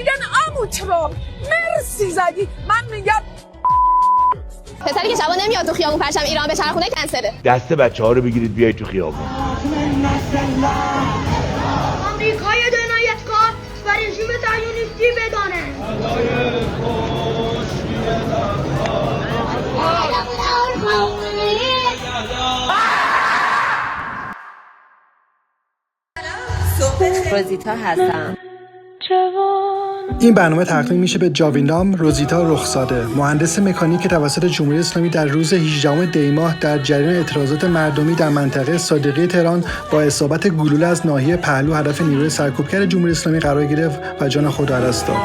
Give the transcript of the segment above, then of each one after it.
میگن عمو ترامپ مرسی زدی. من میگم پسری که شبا نمیاد تو خیابون پرچم ایران به چرخونه کنسله. دست بچه‌ها رو بگیرید بیاید تو خیابون. آمریکای جنایتکار و رژیم صهیونیستی بدانه. روزیتا هستم. این برنامه تقدیم میشه به جاویدام روزیتا رخزاده، مهندس مکانیک توسط جمهوری اسلامی در روز 18 دی ماه در جریان اعتراضات مردمی در منطقه صادقیه تهران با اصابت گلوله از ناحیه پهلو هدف نیروی سرکوبگر جمهوری اسلامی قرار گرفت و جان خود را از دست داد.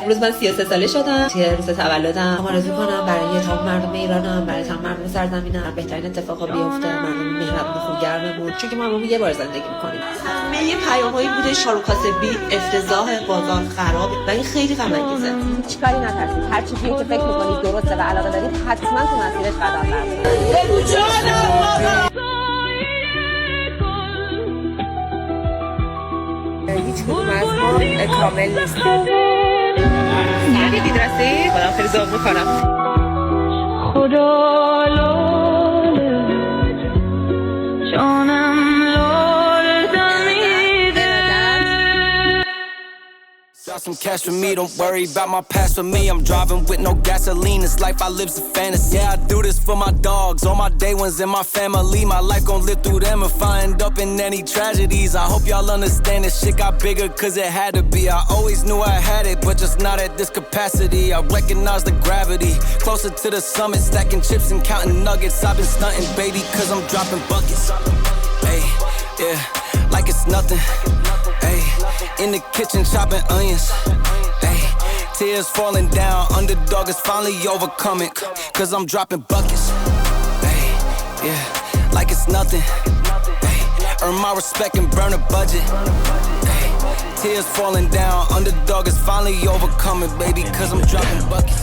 امروز من 33 ساله شدم. روز تولدم آرزو کنم برای تمام مردم ایرانم، برای تمام مردم سرزمینم بهترین اتفاقا بیفته. مردم مهربون و خوشگرممون، چون که ما یه بار زندگی می‌کنیم. همه پیام‌هایی بوده شاروکاسبی، افتضاح، بازار خراب و این خیلی غم انگیزه. هیچ کاری نترسید. هر چیزی که فکر می‌کنید درسته و علاقه دارید حتما تو مسیرش قدم بردارید. هیچ کدوم از ما کامل نیستیم. دیدید رسید؟ خودم خیلی ذوق میکنم. خدا لاله جانم لاله دمیده. Got some cash for me, don't worry about my past for me. I'm driving with no gasoline, this life I live's a fantasy. Yeah, I do this for my dogs, all my day ones and my family. My life gon' live through them if I end up in any tragedies. I hope y'all understand this shit got bigger cause it had to be. I always knew I had it, but just not at this capacity. I recognize the gravity, closer to the summit, stacking chips and counting nuggets. I've been stunting, baby, cause I'm dropping buckets. Hey, yeah, like it's nothing. Hey, in the kitchen chopping onions. Hey, tears falling down, underdog is finally overcoming. Cause I'm dropping buckets. Hey, yeah, like it's nothing. Hey, earn my respect and burn a budget. Hey, tears falling down, underdog is finally overcoming, baby. Cause I'm dropping buckets.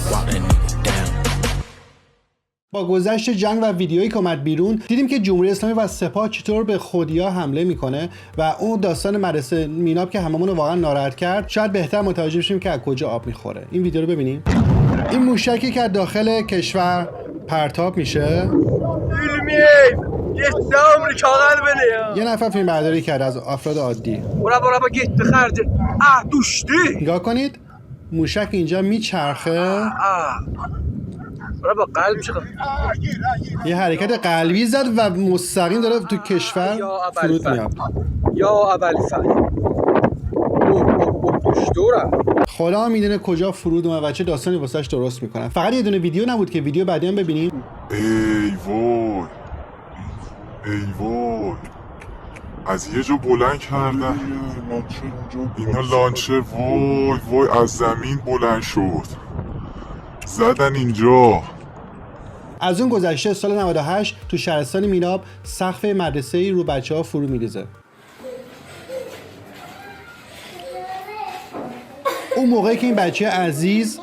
با گذشت جنگ و ویدیویی که اومد بیرون دیدیم که جمهوری اسلامی و سپاه چطور به خودیا حمله میکنه و اون داستان مدرسه میناب که هممون رو واقعا ناراحت کرد. شاید بهتر متوجه بشیم که از کجا آب میخوره. این ویدیو رو ببینیم. این موشکی که از داخل کشور پرتاب میشه یه نفر فیلم برداری کرد از افراد عادی. نگاه کنید موشک اینجا میچرخه، با قلب میشه یه حرکت قلبی زد و مستقیم داره تو کشور فرود میاد. یا اولی سعی خدا میدونه کجا فرود اومد و چه داستانی واسش درست میکنن. فقط یه دونه ویدیو نبود که ویدیو بعدی هم ببینیم. ای وای ای وای از یه جا بلند کردن اینا لانچه. وای وای از زمین بلند شد زدن اینجا. از اون گذشته سال 98 تو شهرستان میناب سقف مدرسه‌ای رو بچه‌ها فرو میریزه. اون موقعی که این بچه عزیز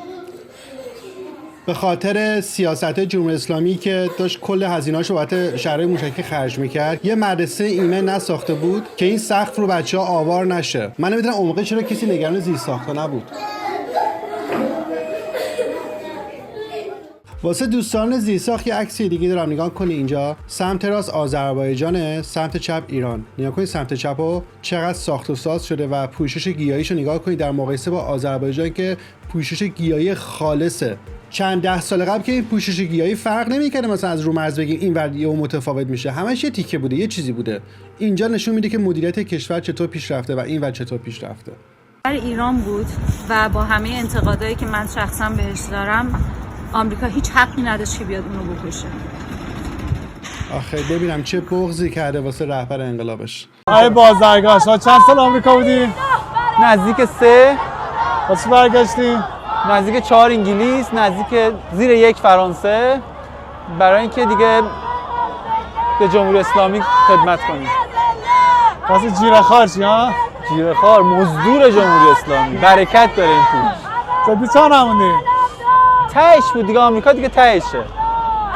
به خاطر سیاست جمهوری اسلامی که داشت کل هزینه‌اشو بابت شهرهای موشکی خرج میکرد یه مدرسه ایمن نساخته بود که این سقف رو بچه‌ها آوار نشه. من نمیدونم اون موقع چرا کسی نگران زیر ساخته نبود. واسه دوستان زیرساخت یه عکس دیگه دارم نگاه کنی. اینجا سمت راست آذربایجانه، سمت چپ ایران. نگاه کنید سمت چپو چقدر ساخت و ساز شده و پوشش گیاهیشو نگاه کنید در مقایسه با آذربایجان که پوشش گیاهی خالصه. چند ده سال قبل که این پوشش گیاهی فرق نمی‌کرده مثلا از رو مرز بگیم این ور یهو متفاوت میشه، همش یه تیکه بوده، یه چیزی بوده. اینجا نشون میده که مدیریت کشور چطور پیش رفته و این ور چطور پیش رفته. ایران بود و با همه انتقادایی که من شخصا بهش دارم آمریکا هیچ حقی نداشت که بیاد اونو بکشه. آخه ببینم چه بغضی کرده واسه رهبر انقلابش. آره بازرگشت. چند سال آمریکا بودی؟ نزدیک 3. واسه برگشتی؟ نزدیک 4 انگلیس، نزدیک زیر 1 فرانسه، برای اینکه دیگه به جمهوری اسلامی خدمت کنی. واسه جیره خار چی ها؟ جیره خار مزدور جمهوری اسلامی. برکت داره این پول. جدی چند هموندی؟ تهش بود دیگه، آمریکا دیگه تهشه.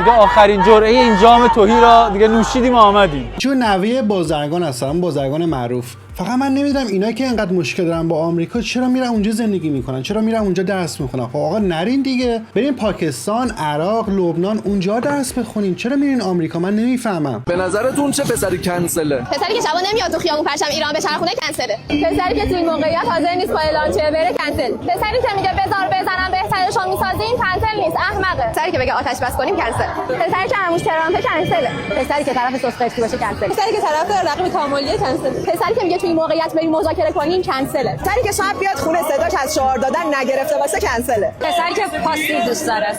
دیگه آخرین جرعه این جام تهی را دیگه نوشیدیم و آمدیم. چون نوه بازرگان هستم، بازرگان معروف. فقط من نمیدونم اینا که اینقدر مشکل دارن با آمریکا چرا میرن اونجا زندگی میکنن، چرا میرن اونجا درس میخونن. خب آقا نرین دیگه، برین پاکستان، عراق، لبنان اونجا درس بخونین. چرا میرین آمریکا؟ من نمیفهمم. به نظرتون چه پسری کنسله؟ پسری که شبا نمیاد تو خیابون پرچم ایران بچرخونه کنسله. پسری که تو این موقعیت حاضر نیست پای لانچه بره کنسل. پسری که میگه بزار بزنم بهترشو میسازیم کنسل نیست، احمقه. پسری که بگه آتش بس کنیم کنسل. پسری که عموش ترامپ کنسله. پسری که طرف سوسقفتی باشه کنسل. پسری که طرف رقیب کاملیه کنسل. پسری که میگه تو این موقعیت بریم مذاکره کنیم کنسله. پسری که شب بیاد خونه صداش از شعار دادن نگرفته واسه کنسله. پسری که پاسی دوست داره.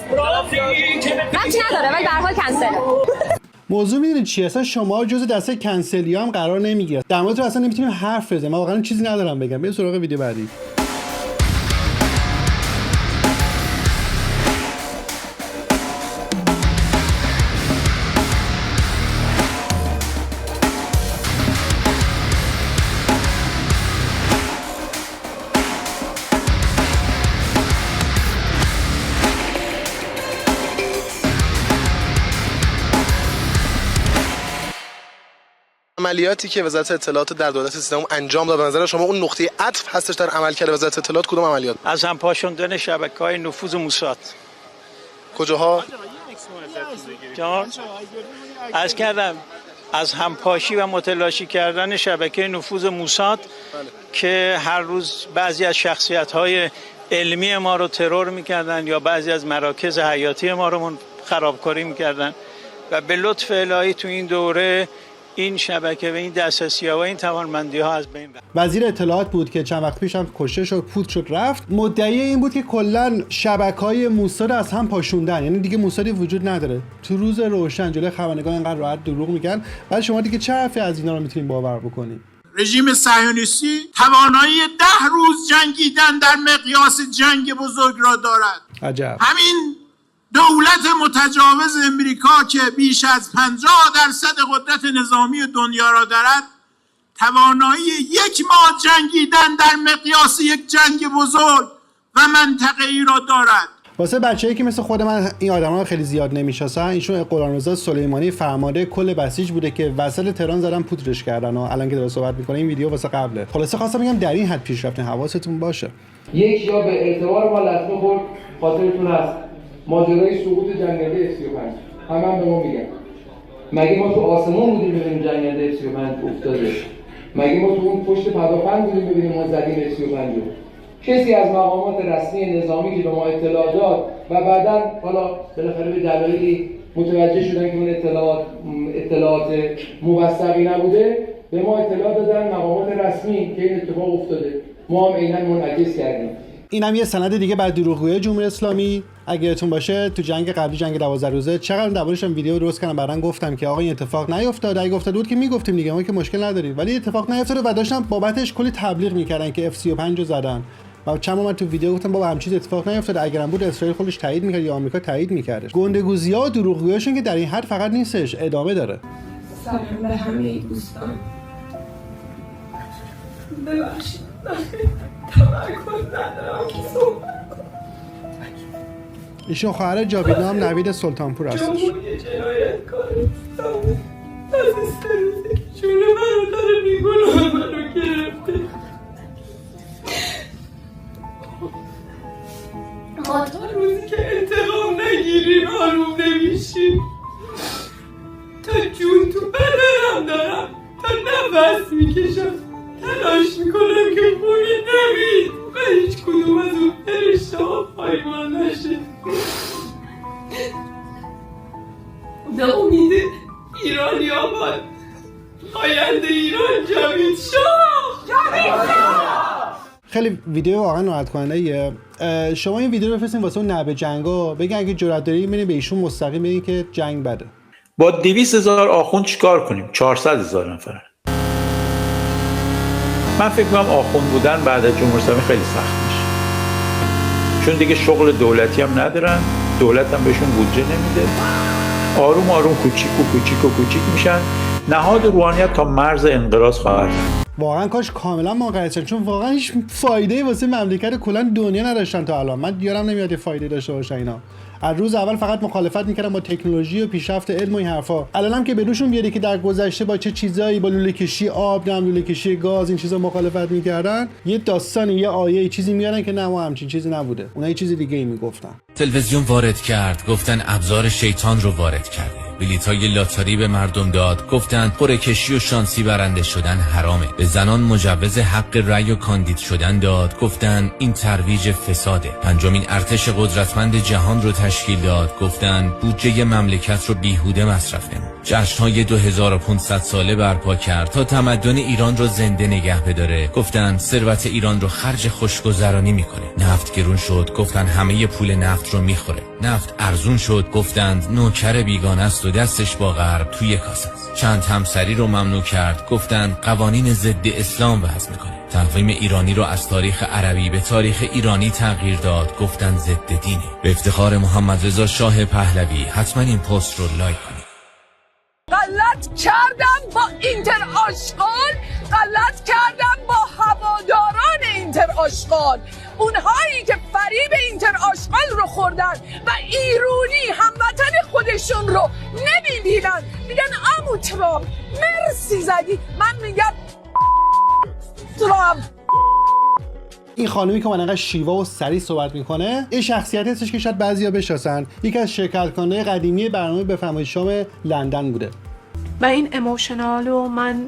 من چی نداره ولی به هر حال کنسله. موضوع میدونید چی اصلا شما جزء دسته کنسلی هم قرار نمیگیرید. در موردتون اصلا نمیتونیم حرف بزنیم. من واقعا چیزی ندارم بگم. بریم سراغ ویدیو بعدی. عملیاتی که وزارت اطلاعات در دولت سیستم انجام داد، به نظر شما اون نقطه عطف هستش در عملکرد وزارت اطلاعات؟ کدوم عملیات؟ از هم پاشوندن شبکه‌های نفوذ موساد. کجاها؟ جان از کردم از همپاشی و متلاشی کردن شبکه نفوذ موساد که هر روز بعضی از شخصیت‌های علمی ما رو ترور می‌کردن یا بعضی از مراکز حیاتی ما رو خرابکاری می‌کردن و به لطف الهی تو این دوره این شبکه و این دسترسی‌ها و این توانمندی‌ها از بین رفت. وزیر اطلاعات بود که چند وقت پیش هم کشته شد، پود شد رفت. مدعی این بود که کلا شبکه‌های موساد از هم پاشوندن، یعنی دیگه موسادی وجود نداره. تو روز روشن جلوی خبرنگاران اینقدر راحت دروغ میگن، بعد شما دیگه چه حرفی از اینا رو میتونین باور بکنید؟ رژیم صهیونیستی توانایی 10 روز جنگیدن در مقیاس جنگ بزرگ را دارد. عجب. همین دولت متجاوز امریکا که بیش از 50% قدرت نظامی دنیا را دارد توانایی 1 ماه جنگیدن در مقیاس یک جنگ بزرگ و منطقه‌ای را دارد. واسه بچه‌ای که مثل خود من این آدما رو خیلی زیاد نمی‌شناسن، ایشون غلامرضا سلیمانی فرمانده کل بسیج بوده که وسط تهران زدن پودرش کردن و الان که داره صحبت می‌کنه این ویدیو واسه قبله. خلاصه خواستم بگم در این حد پیش رفتین، حواستون باشه. یک جا به اعتبار ما لطمه خورد، خاطرتون هست ماجرای سقوط جنگنده F-35. هم به ما میگن مگه ما تو آسمون بودیم ببینیم جنگنده F-35 افتاده؟ مگه ما تو اون پشت پدافند بودیم ببینیم ما زدیم F-35 رو؟ کسی از مقامات رسمی نظامی که به ما اطلاع داد و بعداً حالا بالاخره به دلایلی متوجه شدن که اون اطلاعات موثقی نبوده، به ما اطلاع دادن مقامات رسمی که این اتفاق افتاده. ما هم عیناً منعکس کردیم. اینم یه سند دیگه بر دروغگویی جمهوری اسلامی. اگه یادتون باشه تو جنگ قبلی، جنگ 12 روزه، چقدر دربارش هم ویدیو درست کردم، بعدن گفتم که آقا این اتفاق نیفتاد. اگه افتاده بود که میگفتیم دیگه، ما که مشکل نداریم، ولی اتفاق نیفتاده و داشتن بابتش کلی تبلیغ میکردن که F-35 رو زدن. و چند من تو ویدیو گفتم بابا همین چیز اتفاق نیفتاده، اگرم بود اسرائیل خودش تایید میکرد یا آمریکا تایید میکردش. گندگوزی‌ها و دروغگوییشون که در این حد فقط نیستش، ادامه داره. سلام به همه دوستان. ببخشید تمرکز ندارم که صحبت. ایشون خواهر جاویدنا هم نوید سلطانپور هستش. جمهوری جنایتکار اسلامی از استرزه جون برادر بیگناه منو گرفته. ما تا روزی که انتقام نگیریم آروم نمیشیم. تا جون تو بدنم دارم، تا نفس میکشم تلاش میکنم که پولی نمید و هیچ کدوم از اون فرشته ها پایمان نشه. به امید ایرانی آباد، آینده ایران جاوید شاه. خیلی ویدیو واقعا ناراحت کننده. شما این ویدیو رو بفرستین واسه اون نبه جنگا، بگین اگه جرأت دارید برید به ایشون مستقیم بگین که جنگ بده. با 200,000 آخوند چیکار کنیم؟ 400,000 نفر. من فکر می‌کنم آخوند بودن بعد از جمهوری اسلامی خیلی سخت میشه، چون دیگه شغل دولتی هم ندارن، دولت هم بهشون بودجه نمیده، آروم آروم کوچیک میشن، نهاد روحانیت تا مرز انقراض خواهد. واقعا کاش کاملا منقطع، چون واقعا هیچ فایده‌ای واسه مملکت کلا دنیا نداشتن تا الان. من یادم نمیاد یه فایده داشته باشه اینا. از روز اول فقط مخالفت میکردن با تکنولوژی و پیشرفت علم و این حرفا. الانم که به روشون بیاره که در گذشته با چه چیزایی، با لوله کشی آب، لوله کشی گاز، این چیزا مخالفت میکردن، یه داستان، یه آیه، چیزی میارن که نه ما همچین چیزی نبوده. اونها یه چیز دیگه ای میگفتن. تلویزیون وارد کرد، گفتن ابزار شیطان رو وارد کرده. بلیطای لاتاری به مردم داد، گفتند قرعه کشی و شانسی برنده شدن حرامه. به زنان مجوز حق رأی و کاندید شدن داد، گفتند این ترویج فساده. پنجمین ارتش قدرتمند جهان رو تشکیل داد، گفتند بودجه مملکت رو بیهوده مصرف نمود. جشن‌های 2500 ساله برپا کرد تا تمدن ایران رو زنده نگه بداره. گفتند ثروت ایران رو خرج خوشگذرانی میکنه. نفت گرون شد، گفتند همه پول نفت رو میخوره. نفت ارزون شد، گفتند نوکر بیگانه است و دستش با غرب توی کاسه است. چند همسری رو ممنوع کرد، گفتند قوانین ضد اسلام وضع میکنه. تقویم ایرانی رو از تاریخ عربی به تاریخ ایرانی تغییر داد، گفتند ضد دینه. به افتخار محمد رضا شاه پهلوی حتما این پست رو لایک کنید. غلط کردم با اینتر آشغال، غلط کردم با هواداران اینتر آشغال، اونهایی که فریب اینتر آشغال رو خوردن و ایرونی هموطن خودشون رو نمیبینن. میگن عمو ترامپ مرسی زدی، من میگم ترامپ. این خانومی که من انقدر شیوا و سریع صحبت میکنه یه شخصیتی هستش که شاید بعضیا بشناسن. یکی از شرکت‌کننده قدیمی برنامه بفرمایید شام لندن بوده. و این اموشنال رو من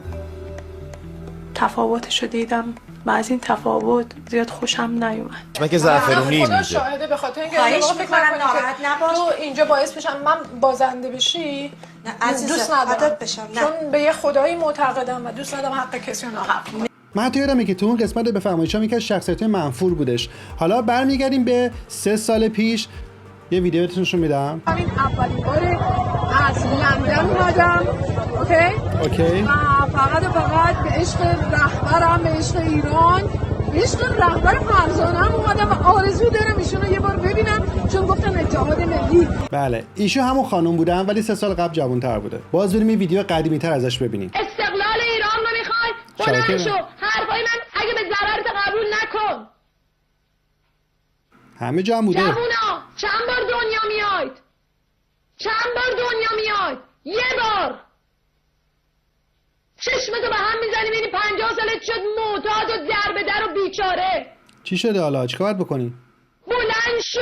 تفاوتش رو دیدم و از این تفاوت زیاد خوشم نیومد. من که زعفرونی خدا شاهده، به خاطر اینکه خواهش فکر میکنم ناراحت نباش. تو اینجا باعث بشم من بازنده بشی. نه عزیزم دوست ندارم عادت بشم. نه. چون به یه خدایی معتقدم و دوست ندارم حق کسی رو ناحق کنم. من تو یادمه که تو اون قسمت بفرمایید شام یکی از شخصیت‌های منفور بودش. حالا برمیگردیم به 3 سال پیش. یه ویدیو بهتون میدم. همین اولین بار از لندن اومدم. اوکی؟ و فقط به عشق رهبرم، به عشق ایران، به عشق رهبر فرزانه‌ام اومدم و آرزو دارم ایشونو یه بار ببینم، چون گفتن اتحاد ملی. بله، ایشون همون خانم بودن ولی 3 سال قبل جوان‌تر بوده. باز بریم یه ویدیو قدیمی‌تر ازش ببینیم. استقلال ایران رو میخوای؟ بلند شو، حرفای من اگه به ضررت قبول نکن. همه جا هم بوده. جوونا چند بار دنیا میاید؟ چند بار دنیا میاید؟ یه بار. چشمتو به هم میزنی میبینی 50 سالت شد معتاد و در به در و بیچاره. چی شده حالا؟ چیکار باید بکنی؟ بلند شو،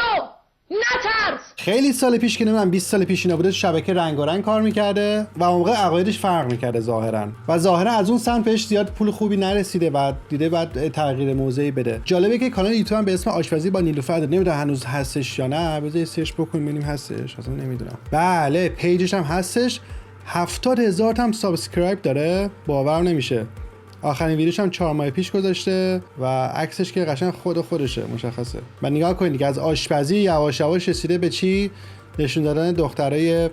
نترس. خیلی سال پیش که نمیدونم 20 سال پیش اینا بوده، شبکه رنگارنگ کار میکرده و اون موقع عقایدش فرق میکرده ظاهرا و ظاهرا از اون سمت بهش زیاد پول خوبی نرسیده و دیده بعد تغییر موضعی بده. جالبه که کانال یوتیوب هم به اسم آشپزی با نیلوفر داره. نمیدونم هنوز هستش یا نه، بذار سرچ بکنیم ببینیم هستش. اصلا نمیدونم. بله پیجش هم هستش. 70,000 تا هم سابسکرایب داره، باور نمیشه. آخرین ویدیوش هم 4 ماه پیش گذاشته و عکسش که قشنگ خودشه، مشخصه. و نگاه کنید که از آشپزی یواش یواش رسیده به چی؟ نشون دادن دخترای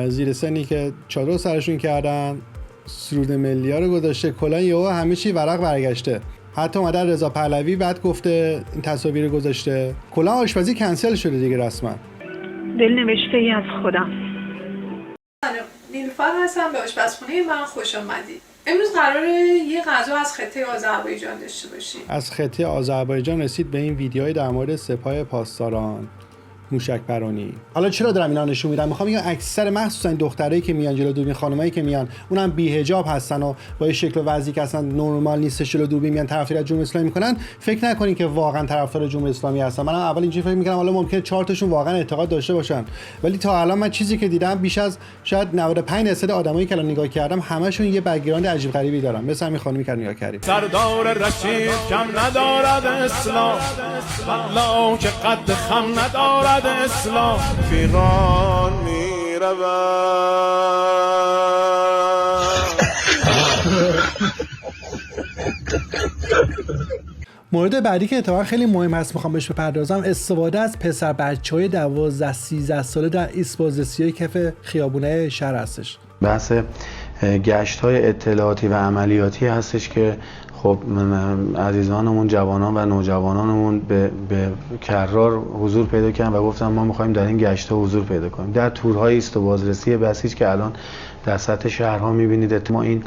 زیر سنی که چادر سرشون کردن، سرود ملی‌ها رو گذاشته، کلا یهو همه چی ورق برگشته. حتی اومده رضا پهلوی بعد گفته این تصاویر رو گذاشته. کلا آشپزی کنسل شده دیگه رسما. دلنوشته ای از خودم. نیلوفر هستم، به آشپزخونه من خوش آمدید. امروز قراره یه غذا از خطه آذربایجان داشته باشیم. از خطه آذربایجان رسید به این ویدیوهای در مورد سپاه پاسداران، موشک پرانی. حالا چرا دارم اینا نشون میدم؟ میخوام بگم اکثر مخصوصا دخترایی که میان جلو دوربین، خانمایی که میان اونم بی حجاب هستن و با یه شکل و وضعی که اصلا نورمال نیست جلو دوربین میان طرفدار از جمهوری اسلامی میکنن، فکر نکنین که واقعا طرفدار جمهوری اسلامی هستن. منم اول اینجوری فکر میکردم، حالا ممکنه 4 تاشون واقعا اعتقاد داشته باشن، ولی تا الان من چیزی که دیدم بیش از شاید 95% آدمایی که الان نگاه کردم همشون یه بک‌گراند عجیب غریبی دارن. مثلا همین خانمی که نگاه کردیم. سردار رشید کم ندارد اسلام، والله که قد خم ندارد اسلام. فیران می رود. مورد بعدی که اتفاقا خیلی مهم هست میخوام بهش بپردازم، استفاده از پسر بچهای 12-13 ساله در ایست‌بازرسی‌های کف خیابونه شهر هستش. بحث گشت‌های اطلاعاتی و عملیاتی هستش که خب عزیزانمون، جوانان و نوجوانانمون به کررار حضور پیدا کردن و گفتن ما می‌خوایم در این گشت‌ها حضور پیدا کنیم. در تورهای ایست و بازرسی بسیج که الان در سطح شهرها میبینید ما این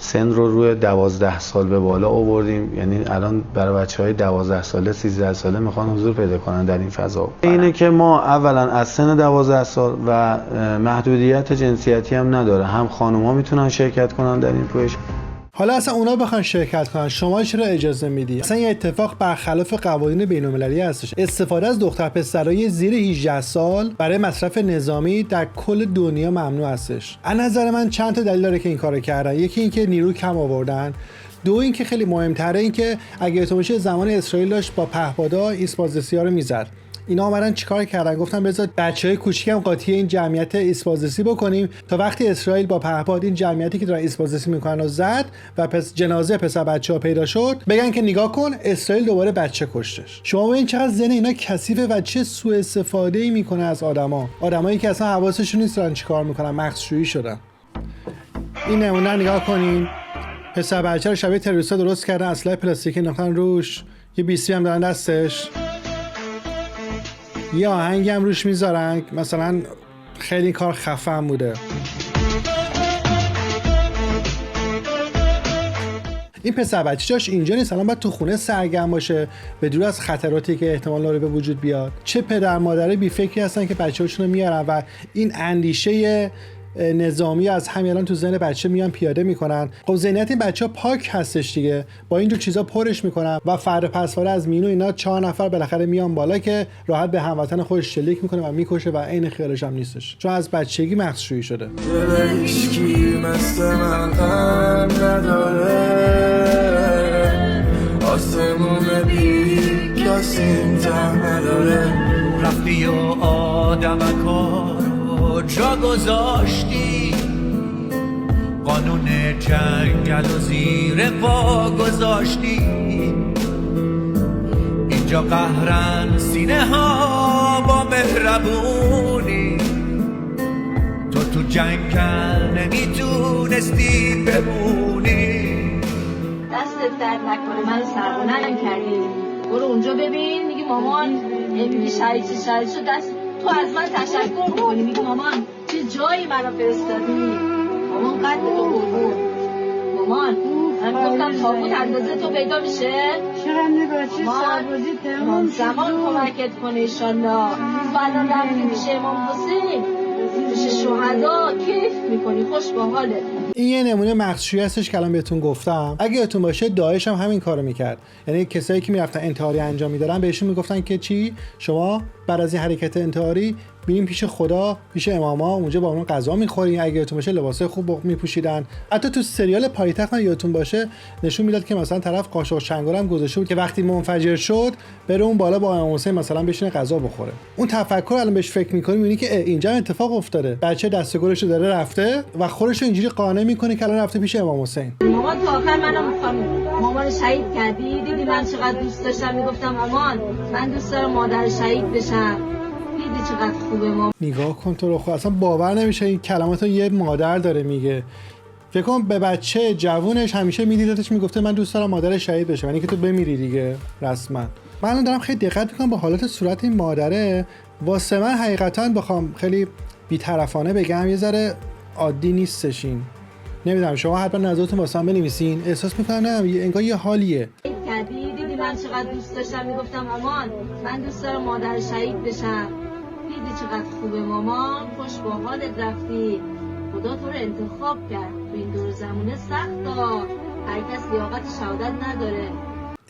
سن رو روی 12 سال به بالا آوردیم، یعنی الان برای بچهای 12 ساله 13 ساله میخوان حضور پیدا کنن در این فضا. اینه که ما اولا از سن 12 سال و محدودیت جنسیتی هم نداره، هم خانوما میتونن شرکت کنن در این پروژه. حالا اصلا اونا بخوان شرکت کنن شما چرا اجازه میدی؟ اصلا یه اتفاق برخلاف قوانین بین‌المللی هستش. استفاده از دختر پسرای زیر 18 سال برای مصرف نظامی در کل دنیا ممنوع هستش. از نظر من چند تا دلیل داره که این کارو کردن. یکی اینکه نیرو کم آوردن، دو اینکه خیلی مهمتره اینکه اگه تو باشه زمان اسرائیل داشت با پهپادا ایسپازدسی‌ها رو میزد. اینا اومدن چیکار کردن؟ گفتن بذار بچهای کوچیکم قاطی این جمعیت ایسپازدسی بکنیم تا وقتی اسرائیل با پهپاد این جمعیتی که دارن ایسپازدسی میکنن رو زد و پس جنازه پسر بچه‌ها پیدا شد، بگن که نگاه کن اسرائیل دوباره بچه کشتش. شما ببین چقدر ذهن اینا کثیفه و چه سوء استفاده‌ای میکنه از آدمایی که اصلا حواسشون نیست دارن چیکار میکنن، مغزشویی شدن. این نمونه نگاه کنین، پسر بچه رو شبیه تروریستا درست کردن، اسلحه پلاستیکی انداختن روش، یه بیسی هم دارن دستش، یه آهنگی هم روش میذارن. مثلا خیلی کار خفن بوده. این پسر بچه جاش اینجا نیست، الان باید تو خونه سرگرم باشه به دور از خطراتی که احتمال داره به وجود بیاد. چه پدر مادره بی فکری هستن که بچه‌هاشون رو میارن و این اندیشه نظامی از همین الان تو ذهن بچه میان پیاده میکنن. خب ذهنیت این بچه‌ها پاک هستش دیگه، با اینجور چیزا پرش میکنن و فردا پس فردا از مینو اینا 4 نفر بالاخره میان بالا که راحت به هموطن خودش شلیک میکنه و میکشه و عین خیالش هم نیستش، چون از بچگی مغزشویی شده. رفتی و آدمکا جا گذاشتی، قانون جنگل و زیر پا گذاشتی. اینجا قهرن سینه ها با مهربونی، تو جنگل نمیتونستی بمونی. دستت درد نکنه، من سربونم کردی. برو اونجا ببین، میگی مامان میگی شهید شد، دست تو از من تشکر میکنی، میگی مامان چه جایی منو فرستادی، مامان قد تو قربون، مامان من گفتم تابوت اندازه تو پیدا میشه، مامان زمان کمکت کنه ایشالله. تو الان رفتی میشه امام حسین، میشه شهدا، کیف میکنی، خوش با حالت. این یه نمونه مغزشویی هستش که الان بهتون گفتم. اگه یادتون باشه داعش هم همین کارو میکرد، یعنی کسایی که میرفتن انتحاری انجام میدادن بهشون میگفتن که چی، شما بعد از این حرکت انتحاری میریم پیش خدا، پیش اماما، اونجا با اون غذا میخورین. اگه یادتون باشه لباسای خوب میپوشیدن. حتی تو سریال پایتخت یادتون باشه نشون میداد که مثلا طرف قاشق چنگال هم گذاشته بود که وقتی منفجر شد بره اون بالا با امام حسین مثلا بشینه غذا بخوره. اون تفکر الان بهش فکر میکنی میبینی که اینجا اتفاق افتاده، بچه دستگلش رو داره رفته و خودش رو اینجوری قانع میکنه که الان رفته پیش امام حسین. مامان تا آخر منم میخوام مامان شهید کردی، دیدی من چقدر دوست داشتم، میگفتم مامان من دوست دارم مادر شهید بشم، دیدی چقدر خوبه مامان. نگاه کن تو رو خود، اصلا باور نمیشه این کلماتو یه مادر داره میگه. فکر کن به بچه جوونش همیشه میدیدتش میگفته من دوست دارم مادر شهید بشم، یعنی که تو بمیری دیگه رسما. من الان دارم خیلی دقت میکنم به حالت صورت این مادره. واسه من حقیقتا بخوام خیلی بی‌طرفانه بگم یه ذره عادی نیستش این. نمیدونم شما حتما نظرتون واسه من بنویسین. احساس میکنم نه انگار یه حالیه. دیدی من چقدر دوست داشتم، میگفتم مامان من دوست دارم مادر شهید بشم، دیدی چقدر خوبه مامان، خوش با حالت رفتی، خدا تو رو انتخاب کرد. تو این دور زمونه سخته، هر کس لیاقت شهادت نداره.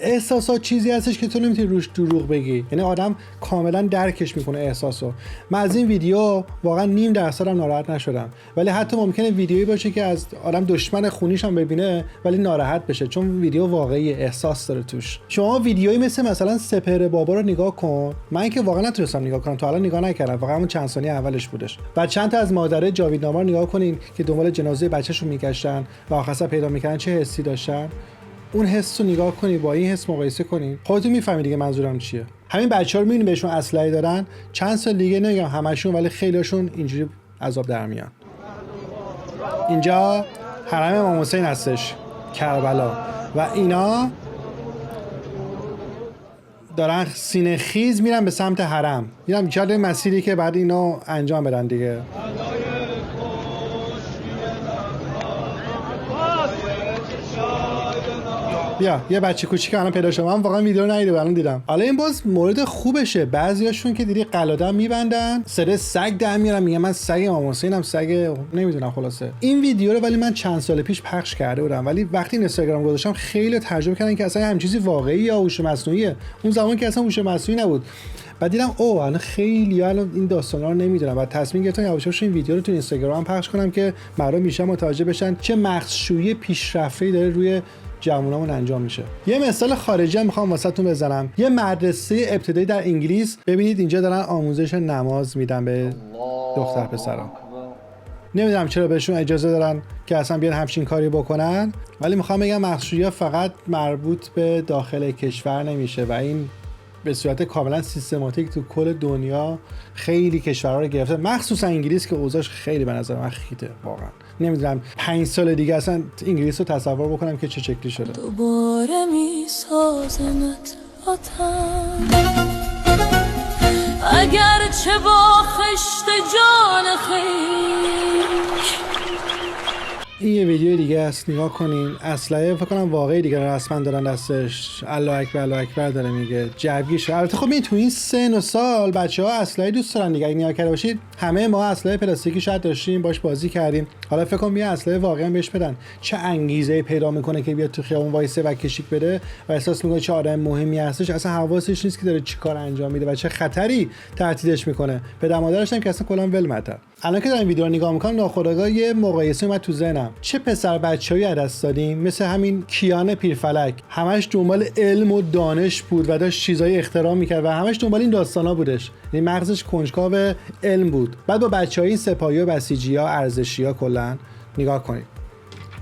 احساسات چیزی هستش که تو نمیتونی روش دروغ بگی، یعنی آدم کاملا درکش میکنه احساسو. من از این ویدیو واقعا نیم درصد هم ناراحت نشدم، ولی حتی ممکنه ویدیویی باشه که از آدم دشمن خونیش هم ببینه ولی ناراحت بشه، چون ویدیو واقعی احساس داره توش. شما ویدیویی مثلا سپهر بابا رو نگاه کن، من که واقعا نتونستم نگاه کنم، تا الان نگاه نکردم، واقعا اون چند ثانیه اولش بودش. بعد چند تا از مادرای جاویدنامه رو نگاه کنین که دنبال جنازه بچه‌شون میگشتن و آخرش پیدا میکردن، چه حسی داشتن. اون حس رو نگاه کنی با این حس مقایسه کنی، خودتون میفهمید دیگه منظورم چیه. همین بچه‌ها رو می‌بینید بهشون اسلحه دارن، چند سال دیگه نمیگم همشون ولی خیلیشون اینجوری عذاب در میان. اینجا حرم امام حسین هستش، کربلا، و اینا دارن سینه خیز میرن به سمت حرم، میرن جاده مسیری که بعد اینا انجام بدن دیگه. بیا یه بچه کوچیک الان پیدا شد. من واقعا ویدیو رو ندیدم الان دیدم. حالا این باز مورد خوبشه. بعضیاشون که دیدی قلاده میبندن صدای سگ در میارن میگن من سگ امام حسینم سگ نمیدونم خلاصه. این ویدیو رو ولی من چند سال پیش پخش کرده بودم ولی وقتی اینستاگرام گذاشتم خیلی ترجمه کردن که اصلا همین چیزی واقعی یا هوش مصنوعیه. اون زمان که اصلا هوش مصنوعی نبود. بعد دیدم اوه الان خیلی الان این داستانا رو نمیدونم و تصمیم گرفتم یواشاش این ویدیو رو تو اینستاگرام پخش کنم که مردم بیشتر متوجه بشن چه مغزشویی پیشرفته‌ای داره روی جوونامون انجام میشه. یه مثال خارجی میخوام واسهتون بزنم. یه مدرسه ابتدایی در انگلیس، ببینید اینجا دارن آموزش نماز میدن به دختر پسرا. نمیدونم چرا بهشون اجازه دارن که اصلا بیان همچین کاری بکنن، ولی میخوام بگم مغزشویی فقط مربوط به داخل کشور نمیشه و این به صورت کاملا سیستماتیک تو کل دنیا خیلی کشورها رو گرفته، مخصوصا انگلیس که اوضاعش خیلی به نظر من خیته واقعا. نمیدونم 5 سال دیگه اصلا انگلیس رو تصور بکنم که چه شکلی شده. دوباره میسازمت آتم اگر چه با خشت جان خیش. این یه ویدیو دیگه است، نگاه کنین. اسلحه فکر کنم واقعی دیگه رسما دارن دستش. الله اکبر الله اکبر داره میگه. جوگیش. البته خب این تو این سن و سال بچه‌ها اسلحه دوست دارن دیگه. اگه نگاه کرده باشید همه ما اسلحه پلاستیکی شاید داشتیم باش بازی کردیم. حالا فکر کنم یه اسلحه واقعا بهش بدن. چه انگیزه پیدا میکنه که بیاد تو خیابون وایسه و کشیک بده و احساس میکنه چه آدم مهمی هستش، اصلا حواسش نیست که داره چیکار انجام میده و چه خطری تهدیدش میکنه. پدر مادرش هم که اصلا کلا ول متر. الان که دارم ویدیو رو نگاه میکنم ناخودآگاه یه مقایسه اومد تو ذهنم. چه پسر بچه‌ای از دست دادیم مثل همین کیان پیرفلک، همش دنبال علم و دانش بود و داشت چیزای اختراع میکرد و همش دنبال این داستانا بودش. یعنی مغزش کنجکاو علم بود. بعد با بچهای سپاهی و بسیجی‌ها ارزشی‌ها کلا نگاه کنید.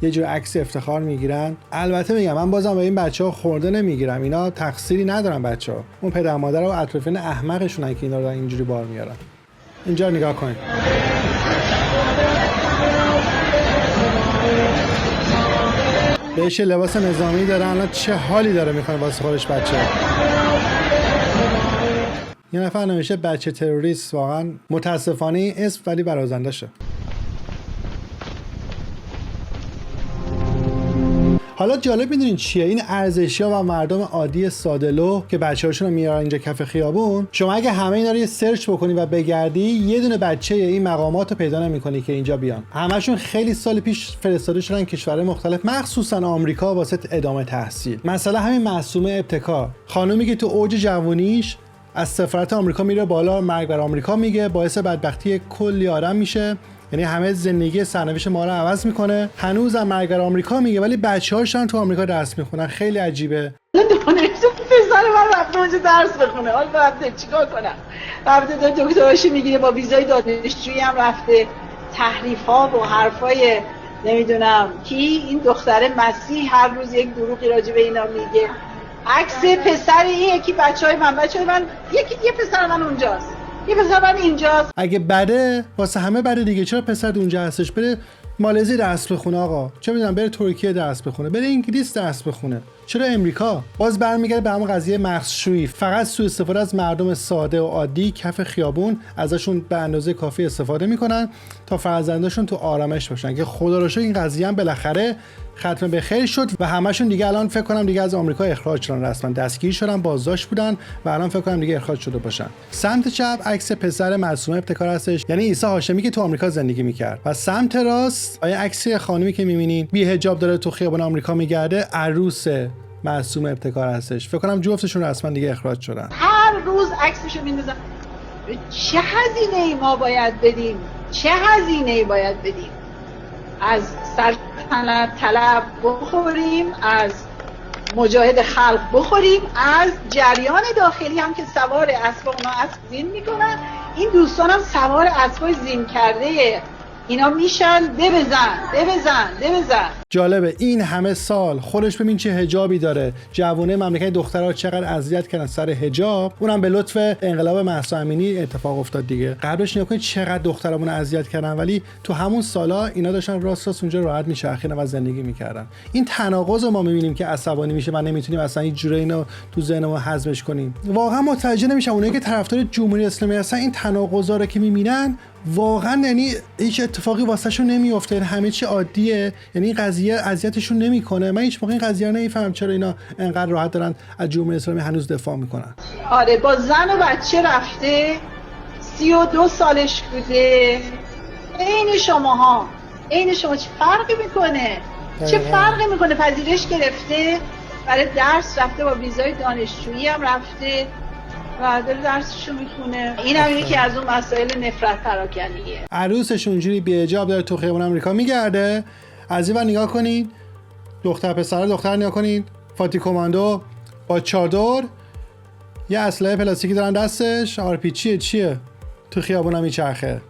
یه جور عکس افتخار میگیرن. البته میگم من بازم به این بچه‌ها خورده نمیگیرم. اینا تقصیری ندارن بچه‌ها. اون پدر مادر و اطرافیان احمقشونن که اینا رو اینجوری بار میارن. اینجا نگاه کنید. بهش لباس نظامی داره. الان چه حالی داره میکنه واسه خودش بچه. یه نفر نمیشه بچه تروریست. واقعا متاسفانه این اسم ولی برازنده شه. حالا جالب میدونین چیه؟ این ارزشی‌ها و مردم عادی ساده‌لوح که بچه‌هاشون رو میارن اینجا کف خیابون، شما اگه همه اینا رو یه سرچ بکنی و بگردی یه دونه بچه این مقامات رو پیدا نمی‌کنی که اینجا بیان. همشون خیلی سال پیش فرستاده شدن کشورهای مختلف، مخصوصا آمریکا واسه ادامه تحصیل. مثلا همین معصومه ابتکار، خانومی که تو اوج جوونیش از سفارت آمریکا میره بالا، مرگ بر آمریکا میگه، باعث بدبختی کلی آدم میشه. یعنی همه زندگی سرنوشت ما رو عوض میکنه. هنوزم مرگ بر آمریکا میگه ولی بچه‌هاشون تو آمریکا درس میخونن. خیلی عجیبه. دانشجو پسر من رفته اونجا درس بخونه. حالا رفته چیکار کنم؟ رفته دکتراشو میگیره، با ویزای دانشجویی هم رفته. تحریف‌ها و حرفای نمیدونم کی، این دختره مسیح هر روز یک دروغی راجع به اینا میگه. عکس پسر این یکی بچهای من یه پسر من اونجاست، یه پسر من اینجاست. اگه بده واسه همه بده دیگه. چرا پسر اونجا هستش؟ بره مالزی درس بخونه آقا، چه میدونم بره ترکیه درس بخونه، بره انگلیس درس بخونه. چرا امریکا؟ باز برمیگرده به همون قضیه مغزشویی. فقط سوء استفاده از مردم ساده و عادی کف خیابون، ازشون به اندازه کافی استفاده میکنن تا فرزنداشون تو آرامش باشن که خدا رو شکر این قضیه هم بالاخره ختم به خیر شد و همشون دیگه الان فکر کنم دیگه از آمریکا اخراج شدن، رسما دستگیر شدن، بازداشت بودن و الان فکر کنم دیگه اخراج شده باشن. سمت چپ عکس پسر معصومه ابتکار هستش، یعنی عیسی هاشمی که تو آمریکا زندگی میکرد، و سمت راست آیا عکس خانمی که میبینین بی حجاب داره تو خیابان آمریکا میگرده، عروس معصومه ابتکار هستش. فکر کنم جفتشون رسما دیگه اخراج شدن. هر روز عکسشو میندازن. چه هزینه‌ای ما باید بدیم؟ چه هزینه‌ای باید بدیم؟ از سلطنت طلب بخوریم، از مجاهد خلق بخوریم، از جریان داخلی هم که سوار اسب اونا اسب زین میکنن. این دوستان هم سوار اسبای زین کرده اینا میشن. بزن. جالبه این همه سال خودش ببین چه حجابی داره. جوونه مملکت دخترها چقدر اذیت کردن سر حجاب، اونم به لطف انقلاب مهسا امینی اتفاق افتاد دیگه. قبلش نگاه کنید چقدر دخترامون اذیت کردن، ولی تو همون سالا اینا داشتن راست اونجا راحت میچرخیدن و زندگی میکردن. این تناقض رو ما میبینیم که عصبانی میشه و نمیتونیم اصلا هیچ جوری اینو تو ذهنمون هضمش کنیم. واقعا متوجه نمیشم اونایی که طرفدار جمهوری اسلامی هستن این تناقضا رو که میبینن واقعا یعنی هیچ اتفاقی واسهشون نمیفته، همه چی عادیه، یعنی این قضیه اذیتشون نمیکنه. من هیچ موقع این قضیه رو نمیفهمم چرا اینا انقدر راحت دارن از جمهوری اسلامی هنوز دفاع میکنن. آره با زن و بچه رفته، 32 سالش بوده. عین شماها، عین شما. چه فرقی میکنه؟ چه فرقی میکنه؟ پذیرش گرفته، برای درس رفته، با ویزای دانشجویی هم رفته و داره درسشو میخونه. این هم یکی از اون مسائل نفرت پراکنیه. عروسش اونجوری بی‌حجاب داره تو خیابون آمریکا میگرده. از این ور نگاه کنید، دختر نگاه کنید، فاتی کماندو با چادر، یه اسلحه پلاستیکی دارن دستش، آرپیچیه چیه تو خیابون میچرخه.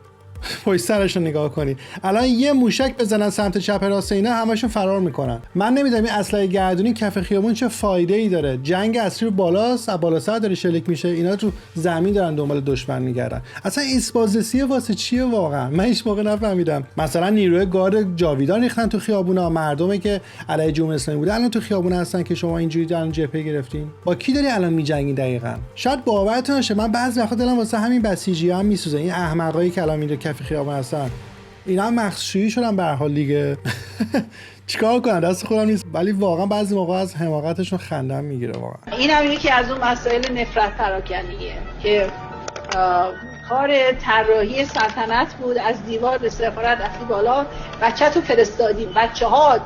پشت سرش رو نگاه کنید. الان یه موشک بزنن سمت چپ راست اینا همشون فرار میکنن. من نمیدونم این اسلحه گردونی کف خیابون چه فایده ای داره. جنگ اصلی رو بالاست، از بالا سر داره شلیک میشه، اینا تو زمین دارن دنبال دشمن میگردن. اصلا اسپازسی واسه چیه واقعا؟ من هیچ موقع نفهمیدم. مثلا نیروی گارد جاویدان ریختن تو خیابونا، مردمی که علیه جمهوری اسلامی بوده الان تو خیابون هستن که شما اینجوری دارن جبهه گرفتین. با کی داری الان میجنگی دقیقاً؟ شاید باورتون نشه من بعضی وقتا دلم واسه همین بسیجی‌ها هم میسوزه. این احمقایی که الان میره کف خیابون هستن، اینا مخشویی شدن به هر حال دیگه. چیکار کنن؟ دست خودم نیست، ولی واقعا بعضی موقع از حماقتشون خندم میگیره واقعا. این هم یکی از اون مسائل نفرت پراکنیه که کار طراحی سلطنت بود. از دیوار به سفارت رفتی بالا، بچه تو فرستادیم، بچه ها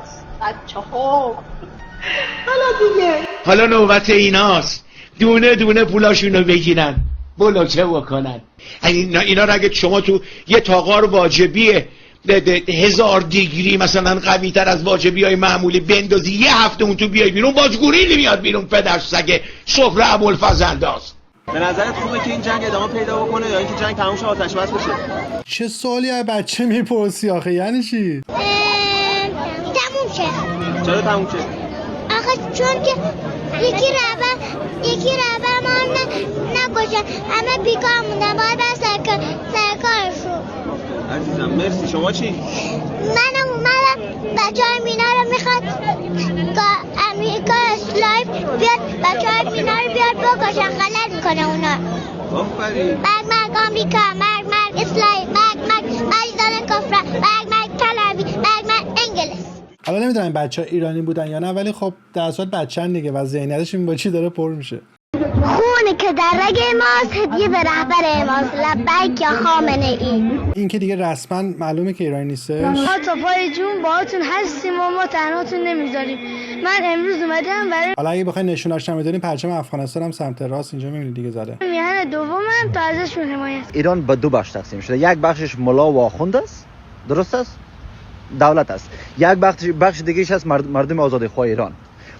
حالا دیگه حالا نوبت ایناست دونه دونه پولاشونو بگیرن، بلوکه بکنن. اینا رو اگه شما تو یه تاغار واجبیه 1000 دیگری مثلا قوی تر از واجبی های معمولی بندازی، یه هفته اون تو بیای بیرون باز گوریلی میاد بیرون، پدر سگه صفر ابوالفضل انداز. به نظرت خوبه که این جنگ ادامه پیدا بکنه یا اینکه جنگ تموم شه آتش بس بشه؟ چه سوالی از بچه میپرسی آخه؟ یعنی چی؟ تموم شه. چرا تموم شه؟ آخه چون که یکی رهبر ما نکشن، همه بیکار موندن، باید بر سرکارشون. عزیزم مرسی. شما چی؟ منم اومدم بچه های مینا رو میخواد امریکا اسلایف بیاد بچه های مینا رو بیاد بکشن، غلط میکنه اونا. آفرین. مرگ آمریکا، مرگ اسلایف، مرگ زدن کفره، مرگ تلوی، مرگ انگلیس. حالا نمیدونم بچه ها ایرانی بودن یا نه، ولی خب در صورت بچه‌ن دیگه و ذهنیتش این با چی داره پر میشه. خونه که در رگ ماست هدیه به رهبر ماست، لبیک یا خامنه ای. این که دیگه رسما معلومه که ایرانی نیستش. ما تا پای جون باهاتون هستیم و ما تنهاتون نمیذاریم. من امروز اومدم برای حالا اگه بخواید نشونش بدونیم پرچم افغانستان هم سمت راست اینجا میبینید دیگه زده. میهن دومم تا ازشون حمایت. ایران به دو بخش تقسیم شده. یک بخشش ملا و آخوند است، درست است؟ دولت است. یک بخش دیگه‌اش از مردم آزادیخواه ایران.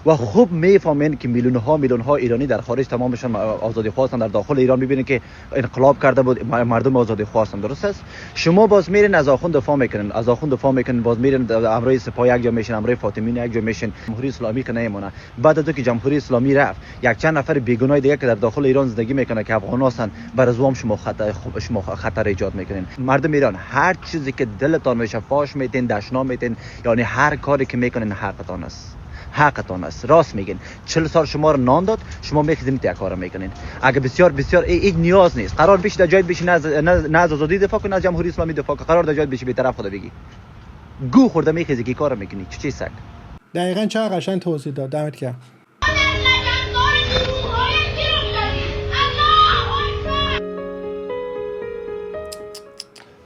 و خوب میفهمین که میلیون ها ایرانی در خارج تمامشون آزادیخواه هستند، در داخل ایران میبینین که انقلاب کرده بود، مردم آزادیخواه هستند، درست است؟ شما باز میرین از آخوند دفاع میکنین، باز میرین امروی سپاه یک جا میشین، امروی فاطمی یک جا میشین. جمهوری اسلامی که نمیمونه. بعد از اینکه جمهوری اسلامی رفت، یک چند نفر بیگناه دیگه که در داخل ایران زندگی میکنه که افغان هستند، بر ازوام شما خطر ایجاد میکنین. مردم ایران هر چیزی که دلتان میشه فاش میتین، دشنا میتین، یعنی هر کاری که میکنین حقتان است. راست میگین. 40 سال شما رو نان داد، شما میخواید این کارا میکنین. اگه بسیار این نیاز نیست. قرار بشه در جای بشین، نه از آزادی دفاع کنی، از جمهوری اسلامی دفاع کنی. قرار در جای بشه به طرف خدا بگی. گو خورده میخیزی که کارا میکنی. چی سگ. دقیقاً چه قشنگ توضیح داد. دمت گرم.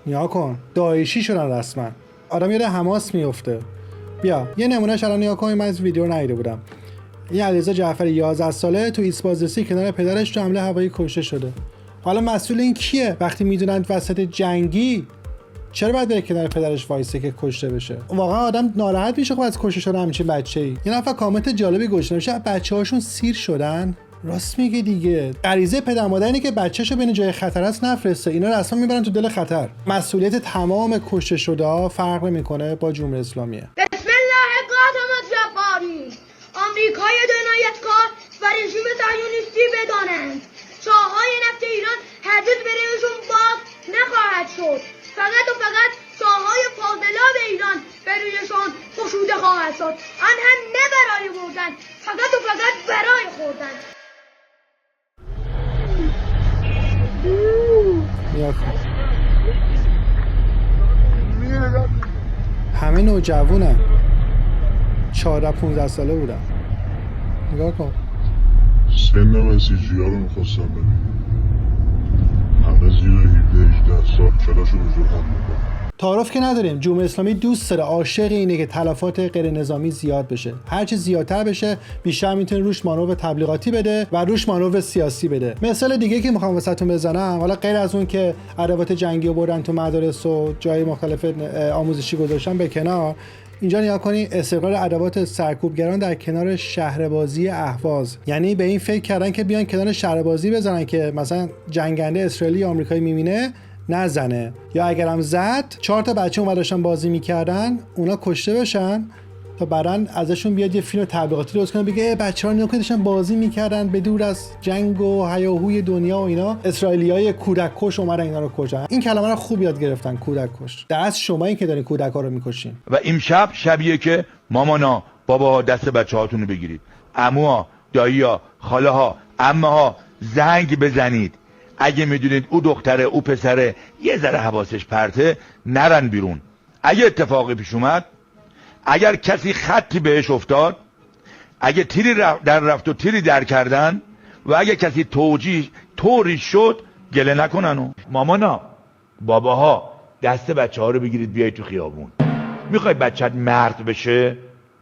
نیا کن. داعشی شدن رسما. آدم یاد حماس میفته. بیا یه نمونهش الان نگاه کنید. من از ویدیو رو ندیده بودم. این علیرضا جعفری 11 ساله تو ایسبازرسی کنار پدرش تو حمله هوایی کشته شده. حالا مسئول این کیه؟ وقتی میدونن وسط جنگی چرا باید بره کنار پدرش وایسه که کشته بشه؟ واقعا آدم ناراحت میشه خب از کشته شدن همچین بچه‌ای. یه نفر کامنت جالبی گذاشته میشه بچه‌هاشون سیر شدن. راست میگه دیگه. غریزه پدر مادر اینه که بچه‌شو بین جای خطر است نفرسته. اینا رسما میبرن تو دل خطر. مسئولیت تمام کشته شده‌ها فرق نمیکنه با جمهوری اسلامیه. بسم الله قاتم الجباری. آمریکای جنایتکار و رژیم صهیونیستی بدانند چاهای نفت ایران هرگز برایشون باز نخواهد شد. فقط و فقط چاهای فاضلاب ایران برایشان گشوده خواهد شد. آن هم نه برای بردن، فقط و فقط برای خوردن. همه نوجوانن، 14-15 ساله بودن. نگاه کن. سن مسیجی ها رو میخواستم ببینم، همه زیر 17-18 سال کلاشو بزرگ هم میکنم. تعارف که نداریم. جمهوری اسلامی دوست داره، عاشق اینه که تلفات غیر نظامی زیاد بشه. هرچی زیادتر بشه بیشتر میتونه روش مانور تبلیغاتی بده و روش مانور سیاسی بده. مثال دیگه که میخوام واسهتون بزنم، حالا غیر از اون که ادوات جنگی رو بردن تو مدارس و جای مختلف آموزشی گذاشتن به کنار، اینجا نگاه کنی استقرار ادوات سرکوبگران در کنار شهربازی اهواز. یعنی به این فکر کردن که بیان کنار شهربازی بزنن که مثلا جنگنده اسرائیلی یا آمریکایی میبینه نزنه، یا اگرم زد 4 تا بچه اونور داشتن بازی میکردن اونا کشته بشن تا بعداً ازشون بیاد یه فیلم تبلیغاتی درست کنه بگه بچه‌ها نگاه کنید داشتن بازی میکردن به دور از جنگ و هیاهوی دنیا و اینا، اسرائیلیای کودک کش اومدن اینا رو کشتن. این کلمه رو خوب یاد گرفتن، کودک کش. دست شمایی که دارین کودکا رو میکشین. و امشب شبیه که مامانا باباها دست بچه‌هاتون رو بگیرید، عموها، دایی‌ها، خاله‌ها، عمه‌ها زنگ بزنید. اگه میدونید او دختره او پسره یه ذره حواسش پرته، نرن بیرون. اگه اتفاقی پیش اومد، اگر کسی خطی بهش افتاد، اگه تیری در رفت و تیری در کردن و اگه کسی طوری شد، گله نکنن. و مامانا باباها دست بچه ها رو بگیرید بیاید تو خیابون. میخوای بچت مرد بشه؟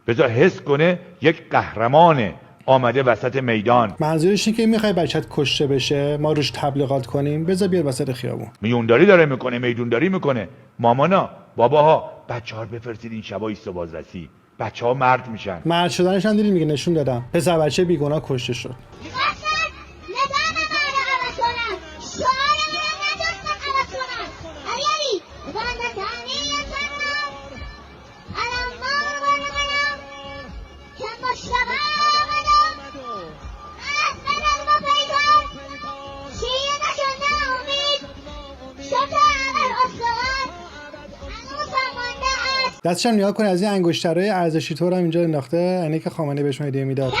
بذار حس کنه یک قهرمانه آمده وسط میدان. منظورش اینه که میخوای بچت کشته بشه ما روش تبلیغات کنیم؟ بذار بیاد وسط خیابون. میونداری داره میکنه، میدونداری میکنه. مامانا باباها بچه‌ها رو بفرستید این شبا ایست بازرسی، بچه‌ها مرد میشن. مرد شدنش هم دیدین میگه نشون دادم. پسر بچه بیگناه کشته شد. دستش هم نگاه کنه از این انگشترهای ارزشی طور هم اینجا انداخته، اینه که خامنه‌ای بهش هدیه میداد.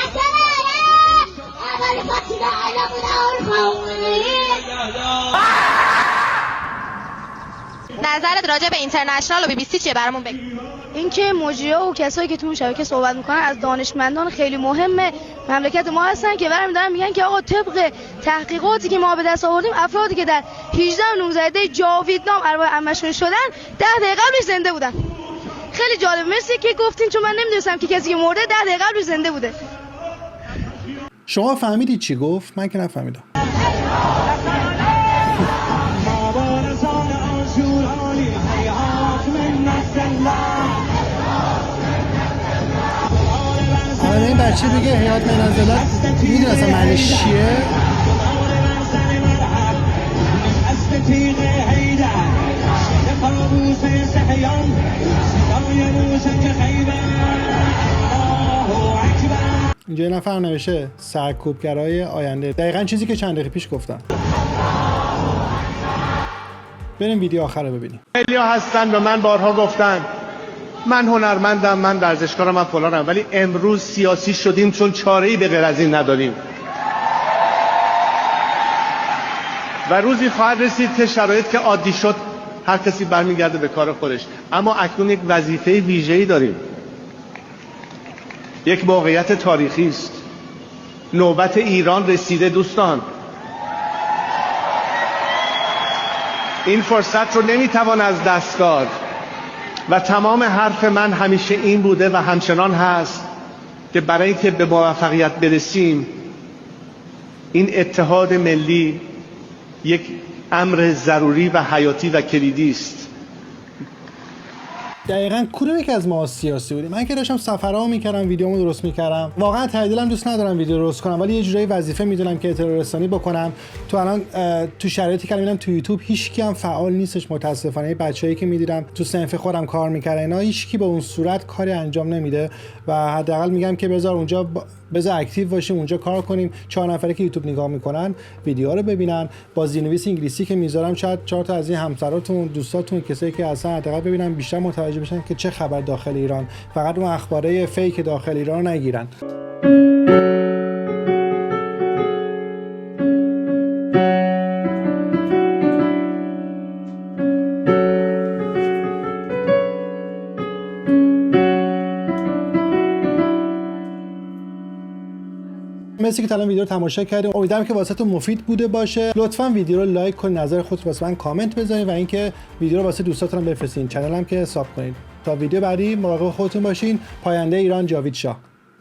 نظرت راجع به اینترنشنال و BBC چیه؟ برامون بگو. اینکه مجری‌ها و کسایی که تو اون شبکه صحبت میکنن از دانشمندان خیلی مهمه مملکت ما هستن که برام دارن میگن که آقا طبق تحقیقاتی که ما به دست آوردیم افرادی که در 18 و 19 جاویدنام ارواح عمشون شدن 10 دقیقه قبلش زنده بودن. خیلی جالب، مرسی که گفتین چون من نمیدونستم که کسی که مرده 10 دقیقه قبلش زنده بوده. شما فهمیدید چی گفت؟ من که نفهمیدم. الان این بچه بگه حیات منازلات میدونه اصلا معنیش چیه؟ اینجا یه نفر نوشته سرکوبگرای آینده، دقیقا چیزی که چند دقیقه پیش گفتم. بریم ویدیو آخر رو ببینیم. خیلی ها هستن به من بارها گفتن من هنرمندم، من ورزشکارم، من فلانم، ولی امروز سیاسی شدیم چون چاره‌ای به غیر از این نداریم. و روزی خواهد رسید که شرایط که عادی شد هر کسی برمیگرده به کار خودش. اما اکنون یک وظیفه ویژه‌ای داریم. یک موقعیت تاریخی است. نوبت ایران رسیده دوستان. این فرصت رو نمیتوان از دست داد و تمام حرف من همیشه این بوده و همچنان هست که برای اینکه به موفقیت برسیم این اتحاد ملی یک امر ضروری و حیاتی و کلیدی است. دقیقاً کدومی که از ما سیاسی بودیم؟ من که داشتم سفرها میکردم، ویدیومو درست میکردم، واقعا ته دلم دوست ندارم ویدیو درست کنم ولی یه جورایی وظیفه میدونم که اطلاع رسانی بکنم. تو الان تو شرایطی که میبینم تو یوتیوب هیچ کی هم فعال نیستش متاسفانه. بچه‌ای که میدیدم تو صنف خودم کار میکردن اینا هیچ کی به اون صورت کاری انجام نمیده و حداقل میگم که بذار اونجا بذار اکتیو باشیم، اونجا کار کنیم. 4 نفره که یوتیوب نگاه میکنن ویدیوها رو ببینن، با زیرنویس انگلیسی که میذارم شاید 4 تا از این همسراتون، دوستاتون، کسایی که اصلا حداقل ببینن بیشتر متوجه بشن که چه خبر داخل ایران، فقط اون اخباره فیک داخل ایران رو نگیرن. مرسی که تا الان ویدیو رو تماشا کردید. امیدوارم که واسهتون مفید بوده باشه. لطفاً ویدیو رو لایک کنید، نظر خودتون واسه من کامنت بذارید و اینکه ویدیو رو واسه دوستاتون بفرستین. کانالم که ساب کنید. تا ویدیو بعدی مراقب خودتون باشین. پاینده ایران، جاوید شاه.